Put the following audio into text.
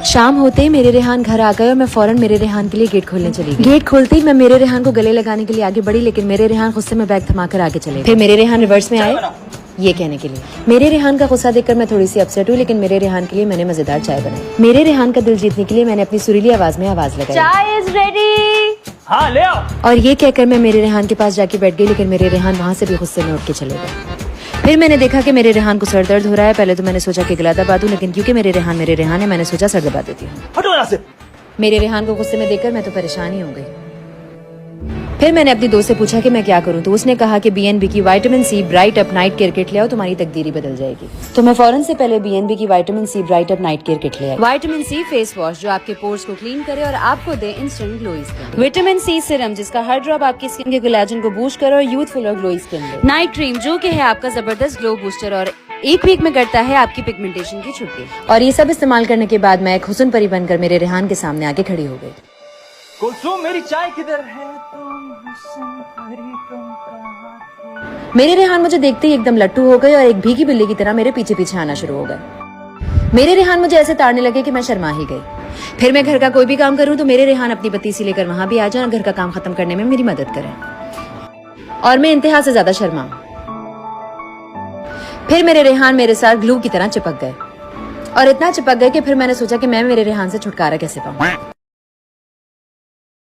शाम होते ही मेरे रेहान घर आ गए और मैं फौरन मेरे रेहान के लिए गेट खोलने चली गई। गेट खोलते ही मैं मेरे रेहान को गले लगाने के लिए आगे बढ़ी, लेकिन मेरे रेहान गुस्से में बैग थमाकर आगे चले गए। फिर मेरे रेहान रिवर्स में आए ये कहने के लिए। मेरे रेहान का गुस्सा देखकर मैं थोड़ी सी अपसेट हुई, लेकिन मेरे रेहान के लिए मैंने मजेदार चाय बनाई। मेरे रेहान का दिल जीतने के लिए मैंने अपनी सुरीली आवाज में आवाज लगाई, चाय इज रेडी। हाँ ले आओ। और ये कहकर मैं मेरे रेहान के पास जाके बैठ गई, लेकिन मेरे रेहान वहाँ से भी गुस्से में उठ के चले गए। फिर मैंने देखा कि मेरे रेहान को सर दर्द हो रहा है। पहले तो मैंने सोचा कि गला दबा दूं, लेकिन क्योंकि मेरे रेहान है, मैंने सोचा सर दबा देती हूँ। हटो यहाँ से। मेरे रेहान को गुस्से में देखकर मैं तो परेशान ही हो गई। फिर मैंने अपनी दोस्त से पूछा कि मैं क्या करूं, तो उसने कहा कि BNB की vitamin C bright up night care kit ले आओ, तुम्हारी तकदीर ही बदल जाएगी। तो मैं फौरन से पहले BNB की vitamin C bright up night care kit ले आई। विटामिन सी फेस वॉश जो आपके पोर्स को क्लीन करे और आपको दे instant glowy skin. Vitamin C serum जिसका हर ड्रॉप आपकी स्किन के कोलेजन को बूस्ट करे और यूथफुल और ग्लोई स्किन दे। नाइट क्रीम जो कि है आपका जबरदस्त ग्लो बूस्टर और एक वीक में करता है आपकी पिगमेंटेशन की छुट्टी। और ये सब इस्तेमाल करने के बाद मैं एक हुस्न परी बनकर मेरे रेहान के सामने आके खड़ी हो गई। कुलसुम मेरी चाय किधर है? तुम हुस्न परी तुम कहाँ थी? मेरे रेहान मुझे देखते ही एकदम लट्टू हो गए और एक भीगी बिल्ली की तरह मेरे पीछे पीछे आना शुरू हो गए। मेरे रेहान मुझे ऐसे ताड़ने लगे कि मैं शर्मा ही गई। फिर मैं घर का कोई भी काम करूं तो मेरे रेहान अपनी पतीसी लेकर वहां भी आ जाए और घर का काम खत्म करने में मेरी मदद करें, और मैं इंतहा से ज्यादा शर्मा। फिर मेरे रेहान मेरे साथ ग्लू की तरह चिपक गए, और इतना चिपक गए कि फिर मैंने सोचा कि मैं मेरे रेहान से छुटकारा कैसे पाऊं।